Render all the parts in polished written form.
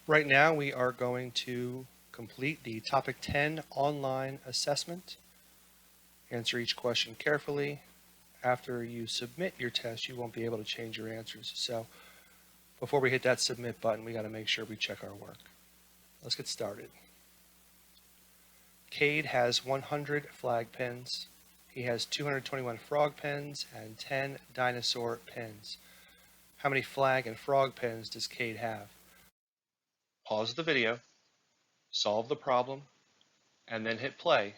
Right now we are going to complete the Topic 10 online assessment. Answer each question carefully. After you submit your test, you won't be able to change your answers. So before we hit that submit button, we got to make sure we check our work. Let's get started. Cade has 100 flag pins. He has 221 frog pins and 10 dinosaur pins. How many flag and frog pins does Cade have? Pause the video, solve the problem, and then hit play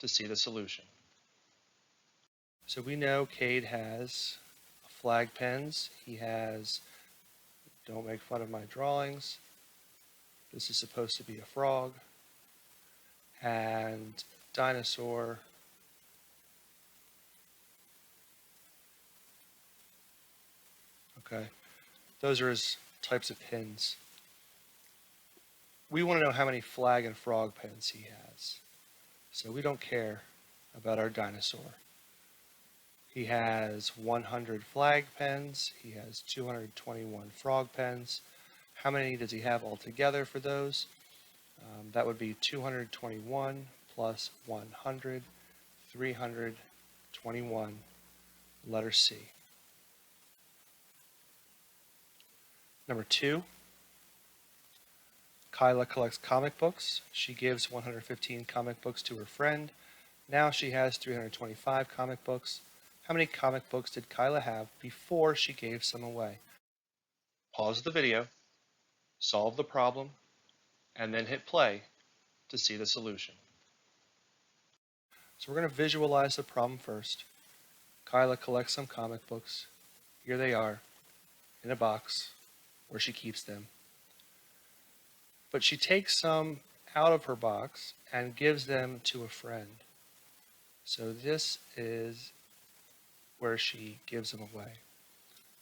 to see the solution. So we know Cade has flag pens. He has, don't make fun of my drawings, this is supposed to be a frog, and dinosaur, okay, those are his types of pins. We want to know how many flag and frog pens he has. So we don't care about our dinosaur. He has 100 flag pens. He has 221 frog pens. How many does he have altogether for those? That would be 221 plus 100, 321, letter C. Number 2, Kyla collects comic books. She gives 115 comic books to her friend. Now she has 325 comic books. How many comic books did Kyla have before she gave some away? Pause the video, solve the problem, and then hit play to see the solution. So we're going to visualize the problem first. Kyla collects some comic books. Here they are in a box where she keeps them. But she takes some out of her box and gives them to a friend. So this is where she gives them away.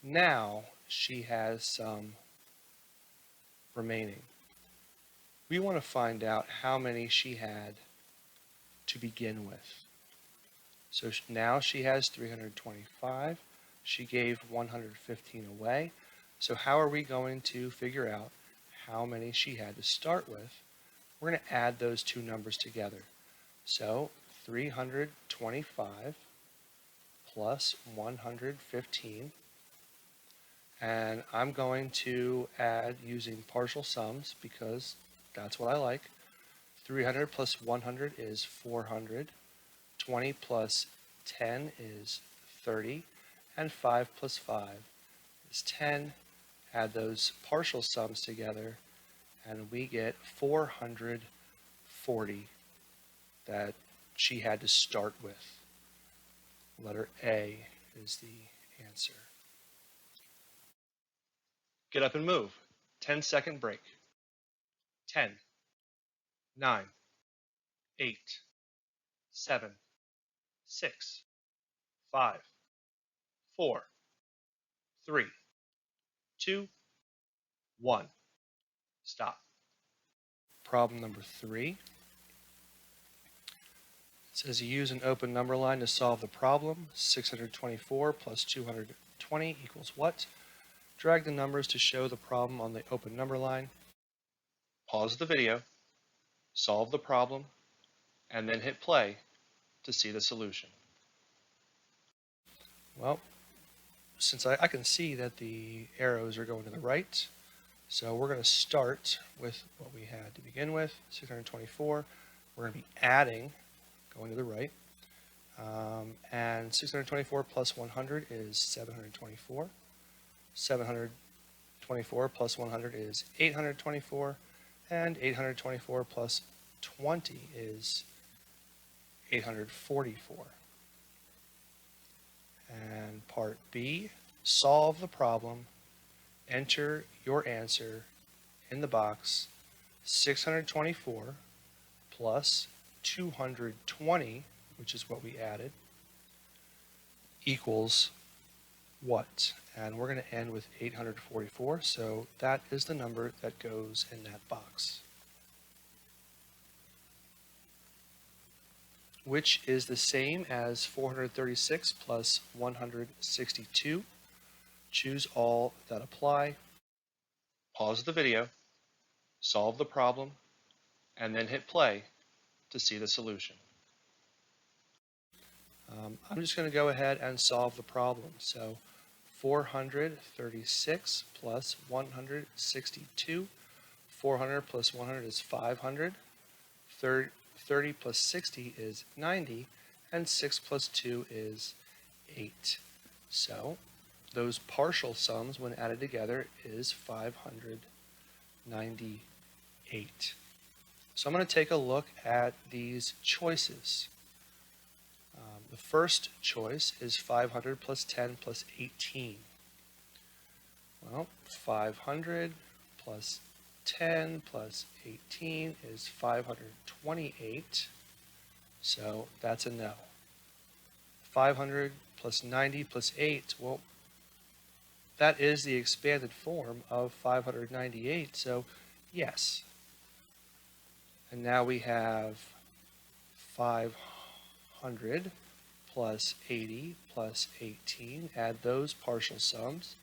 Now she has some remaining. We want to find out how many she had to begin with. So now she has 325. She gave 115 away. So how are we going to figure out how many she had to start with? We're going to add those two numbers together. So 325 plus 115. And I'm going to add using partial sums because that's what I like. 300 plus 100 is 400. 20 plus 10 is 30. And 5 plus 5 is 10. Add those partial sums together, and we get 440 that she had to start with. Letter A is the answer. Get up and move. 10-second break. 10, 9, 8, 7, 6, 5, 4, 3, 2, 1. Stop. Problem number 3. It says you use an open number line to solve the problem. 624 plus 220 equals what? Drag the numbers to show the problem on the open number line. Pause the video, solve the problem, and then hit play to see the solution. Well, since I can see that the arrows are going to the right, so we're going to start with what we had to begin with, 624. We're going to be adding, going to the right, and 624 plus 100 is 724. 724 plus 100 is 824, and 824 plus 20 is 844. And part B, solve the problem, enter your answer in the box. 624 plus 220, which is what we added, equals what? And we're going to end with 844, so that is the number that goes in that box, which is the same as 436 plus 162. Choose all that apply. Pause the video, solve the problem, and then hit play to see the solution. I'm just going to go ahead and solve the problem. So 436 plus 162, 400 plus 100 is 500, 30 plus 60 is 90, and 6 plus 2 is 8. So those partial sums, when added together, is 598. So I'm going to take a look at these choices. The first choice is 500 plus 10 plus 18. Well, 500 plus 10 plus 18 is 528, so that's a no. 500 plus 90 plus 8, well, that is the expanded form of 598, so yes. And now we have 500 plus 80 plus 18, add those partial sums,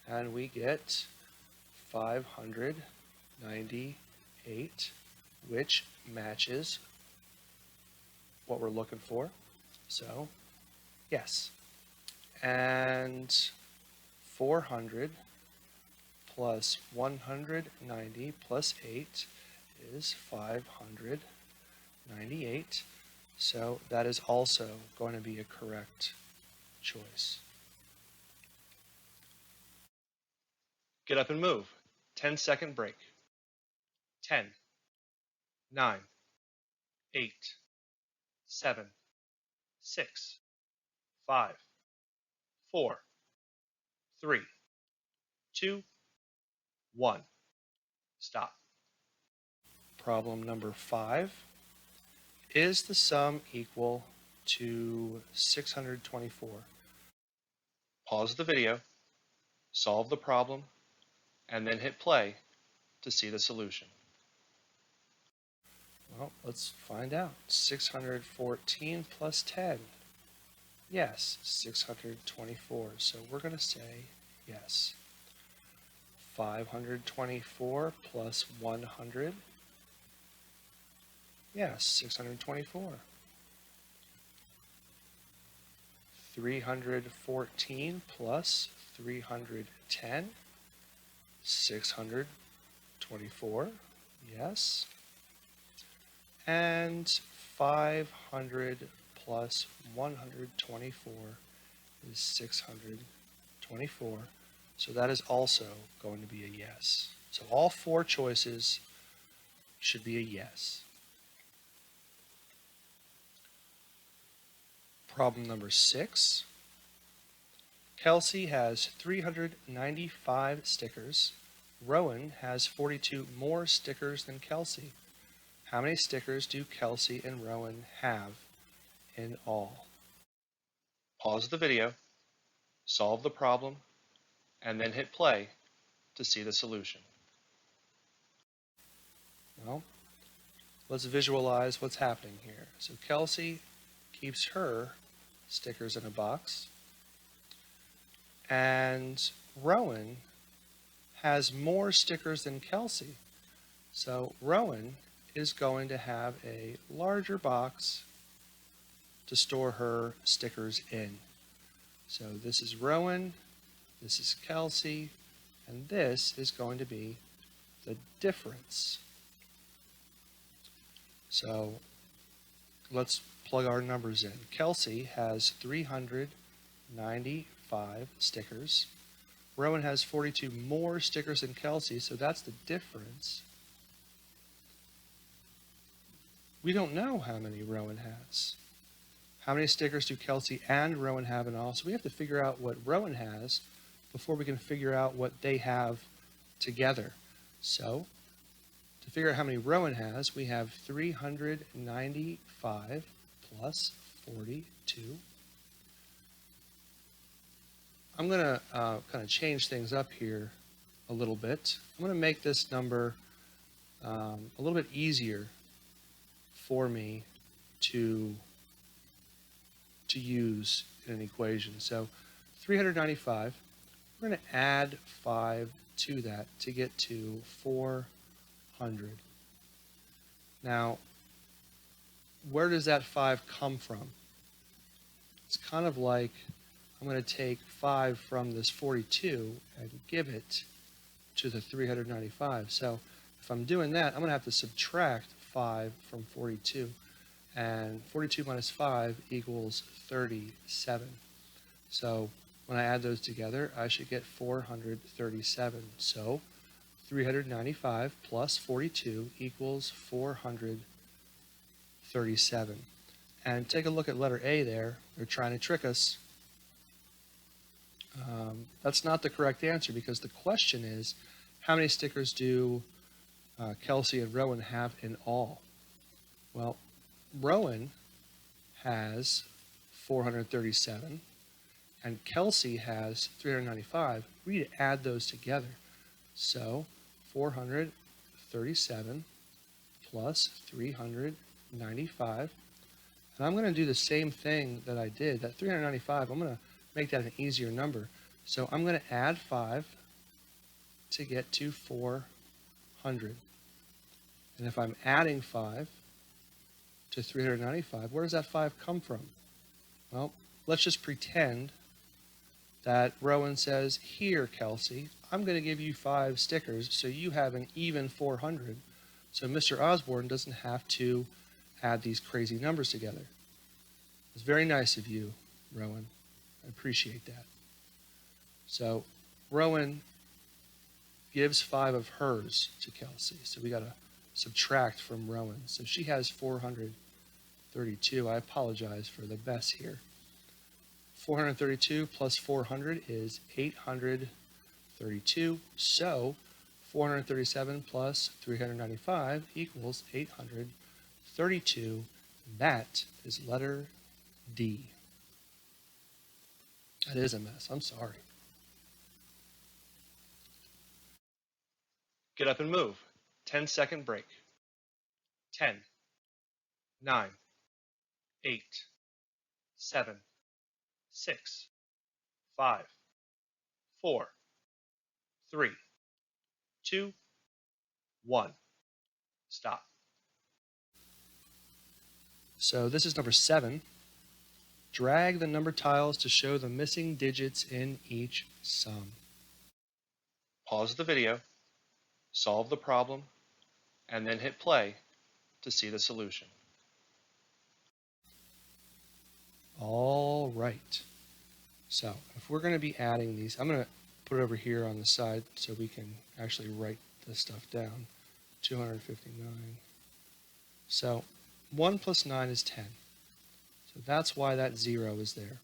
and we get 598, which matches what we're looking for. So, yes. And 400 plus 190 plus 8 is 598. So that is also going to be a correct choice. Get up and move. 10-second break. 10, 9, 8, 7, 6, 5, 4, 3, 2, 1. Stop. Problem number 5. Is the sum equal to 624? Pause the video, solve the problem, and then hit play to see the solution. Well, let's find out. 614 plus 10. Yes, 624. So we're going to say yes. 524 plus 100. Yes, 624. 314 plus 310. 624. Yes. And 500 plus 124 is 624. So that is also going to be a yes. So all 4 choices should be a yes. Problem number 6. Kelsey has 395 stickers. Rowan has 42 more stickers than Kelsey. How many stickers do Kelsey and Rowan have in all? Pause the video, solve the problem, and then hit play to see the solution. Well, let's visualize what's happening here. So Kelsey keeps her stickers in a box, and Rowan has more stickers than Kelsey. So Rowan is going to have a larger box to store her stickers in. So this is Rowan, this is Kelsey, and this is going to be the difference. So let's plug our numbers in. Kelsey has 395 stickers. Rowan has 42 more stickers than Kelsey, so that's the difference. We don't know how many Rowan has. How many stickers do Kelsey and Rowan have in all? So we have to figure out what Rowan has before we can figure out what they have together. So to figure out how many Rowan has, we have 395 plus 42. I'm going to kind of change things up here a little bit. I'm going to make this number a little bit easier for me to use in an equation. So 395, we're going to add 5 to that to get to 400. 400. Now, where does that 5 come from? It's kind of like I'm going to take 5 from this 42 and give it to the 395. So if I'm doing that, I'm going to have to subtract 5 from 42. And 42 minus 5 equals 37. So when I add those together, I should get 437. So 395 plus 42 equals 437. And take a look at letter A there. They're trying to trick us. That's not the correct answer because the question is, how many stickers do Kelsey and Rowan have in all? Well, Rowan has 437 and Kelsey has 395. We need to add those together. So 437 plus 395. And I'm going to do the same thing that I did. That 395, I'm going to make that an easier number. So I'm going to add 5 to get to 400. And if I'm adding 5 to 395, where does that 5 come from? Well, let's just pretend that Rowan says, here, Kelsey, I'm going to give you 5 stickers so you have an even 400. So Mr. Osborne doesn't have to add these crazy numbers together. It's very nice of you, Rowan. I appreciate that. So Rowan gives 5 of hers to Kelsey. So we got to subtract from Rowan. So she has 432. I apologize for the mess here. 432 plus 400 is 832. So 437 plus 395 equals 832. That is letter D. That is a mess. I'm sorry. Get up and move. 10-second break. 10, 9, 8, 7, 6, 5, 4, 3, 2, 1. Stop. So this is number 7. Drag the number tiles to show the missing digits in each sum. Pause the video, solve the problem, and then hit play to see the solution. All right. So if we're going to be adding these, I'm going to put it over here on the side so we can actually write this stuff down. 259. So 1 plus 9 is 10. So that's why that 0 is there.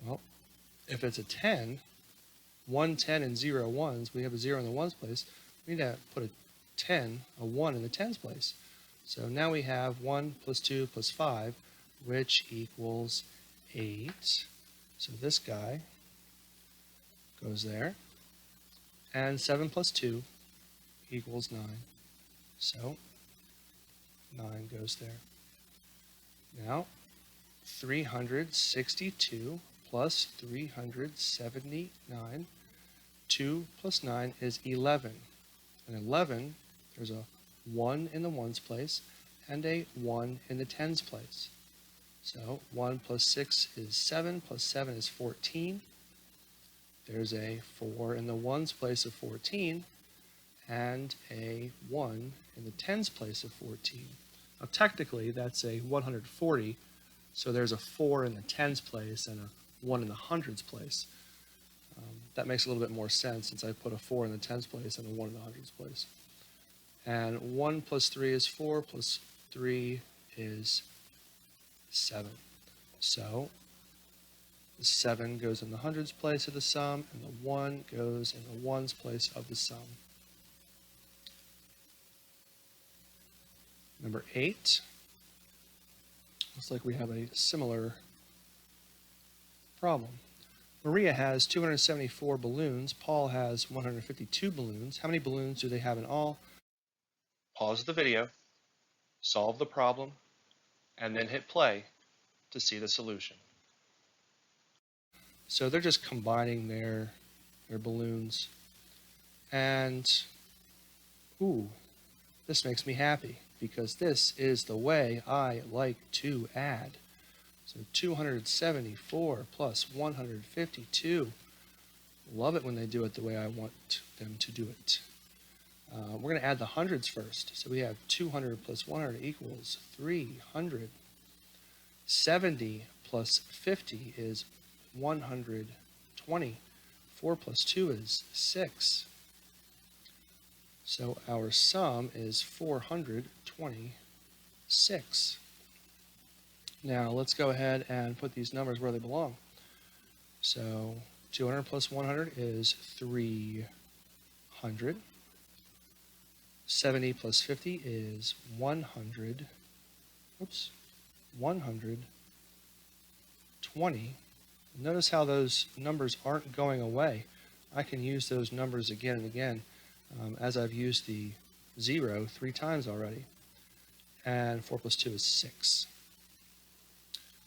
Well, if it's a 10, 1, 10, and 0 ones, we have a 0 in the ones place. We need to put a 10, a 1 in the tens place. So now we have 1 plus 2 plus 5, which equals 8. So this guy goes there. And 7 plus 2 equals 9. So 9 goes there. Now, 362 plus 379. 2 plus 9 is 11. And 11, there's a 1 in the ones place and a 1 in the tens place. So 1 plus 6 is 7, plus 7 is 14. There's a 4 in the ones place of 14 and a 1 in the tens place of 14. Now technically that's a 140, so there's a 4 in the tens place and a 1 in the hundreds place. That makes a little bit more sense since I put a 4 in the tens place and a 1 in the hundreds place. And 1 plus 3 is 4, plus 3 is 7. So the 7 goes in the hundreds place of the sum, and the 1 goes in the ones place of the sum. Number 8. Looks like we have a similar problem. Maria has 274 balloons. Paul has 152 balloons. How many balloons do they have in all? Pause the video, solve the problem, and then hit play to see the solution. So they're just combining their balloons. And, ooh, This makes me happy because this is the way I like to add. So 274 plus 152. Love it when they do it the way I want them to do it. We're going to add the hundreds first. So we have 200 plus 100 equals 300. 70 plus 50 is 120. 4 plus 2 is 6. So our sum is 426. Now let's go ahead and put these numbers where they belong. So 200 plus 100 is 300. 70 plus 50 is 100. Oops, 120. Notice how those numbers aren't going away. I can use those numbers again and again, as I've used the 0 3 times already. And 4 plus 2 is 6.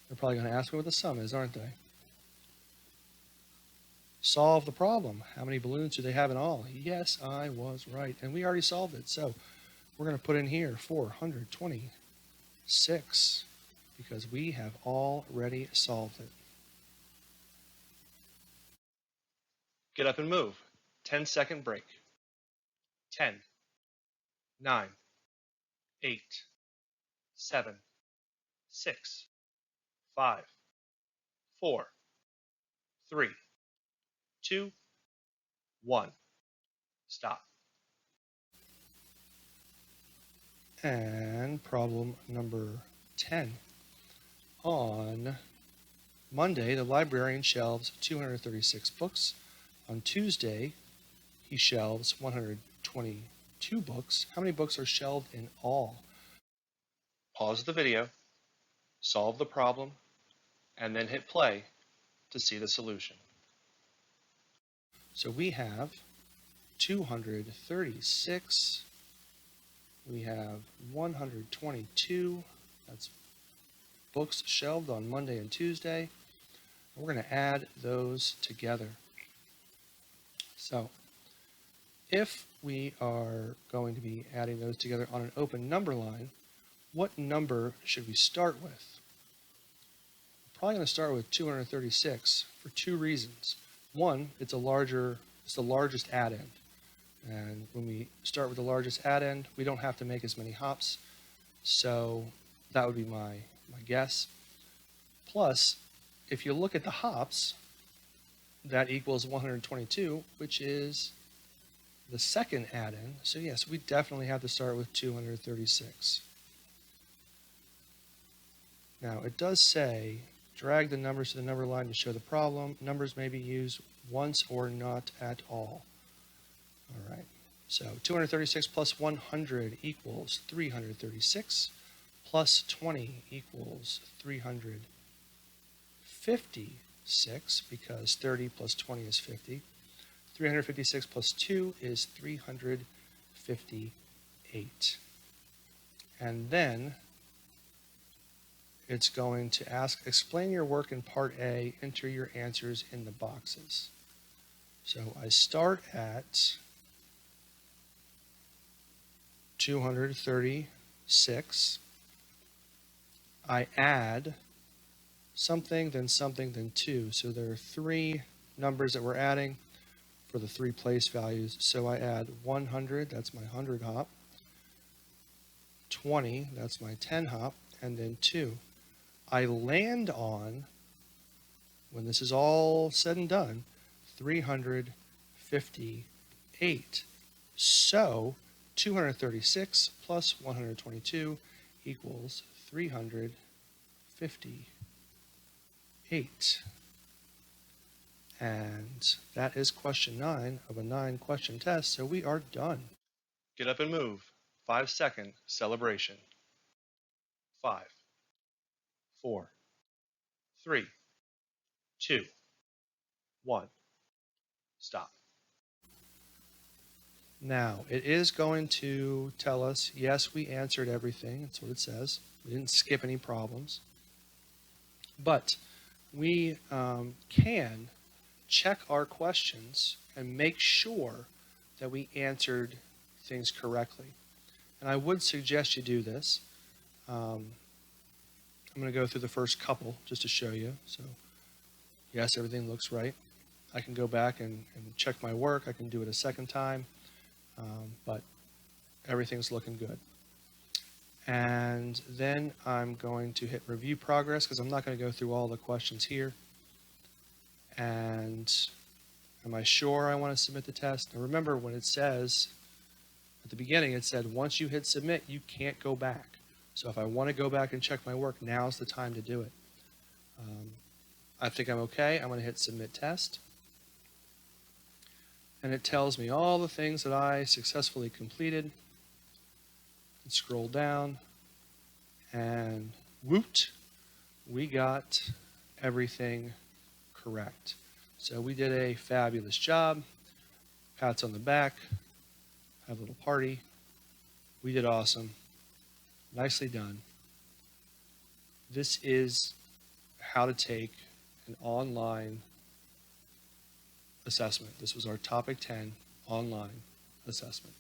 They're probably going to ask me what the sum is, aren't they? Solve the problem. How many balloons do they have in all? Yes, I was right. And we already solved it. So we're going to put in here 426 because we have already solved it. Get up and move. 10-second break. 10, 9, 8, 7, 6, 5, 4, 3, 2, 1. Stop. And problem number 10. On Monday, the librarian shelves 236 books. On Tuesday, he shelves 122 books. How many books are shelved in all? Pause the video, solve the problem, and then hit play to see the solution. So we have 236, we have 122, that's books shelved on Monday and Tuesday. And we're going to add those together. So if we are going to be adding those together on an open number line, what number should we start with? We're probably going to start with 236 for two reasons. One, it's the largest add-end. And when we start with the largest add-end, we don't have to make as many hops. So that would be my guess. Plus, if you look at the hops, that equals 122, which is the second add-in. So yes, we definitely have to start with 236. Now, it does say, drag the numbers to the number line to show the problem. Numbers may be used once or not at all. All right, so 236 plus 100 equals 336, plus 20 equals 356, because 30 plus 20 is 50. 356 plus 2 is 358. And then it's going to ask, explain your work in part A, enter your answers in the boxes. So I start at 236. I add something, then 2. So there are 3 numbers that we're adding for the 3 place values. So I add 100, that's my 100 hop. 20, that's my 10 hop, and then 2. I land on, when this is all said and done, 358. So 236 plus 122 equals 358. And that is question 9 of a 9-question test, so we are done. Get up and move. 5-second celebration. 5, 4, 3, 2, 1. Stop. Now, it is going to tell us, yes, we answered everything. That's what it says. We didn't skip any problems. But we can check our questions and make sure that we answered things correctly. And I would suggest you do this. I'm going to go through the first couple just to show you. So, yes, everything looks right. I can go back and check my work. I can do it a second time, but everything's looking good. And then I'm going to hit review progress because I'm not going to go through all the questions here. And am I sure I want to submit the test? Now remember when it says, at the beginning it said once you hit submit, you can't go back. So if I want to go back and check my work, now's the time to do it. I think I'm okay. I'm going to hit submit test. And it tells me all the things that I successfully completed. And scroll down, and woot, we got everything correct. So we did a fabulous job. Pats on the back. Have a little party. We did awesome. Nicely done. This is how to take an online assessment. This was our topic 10 online assessment.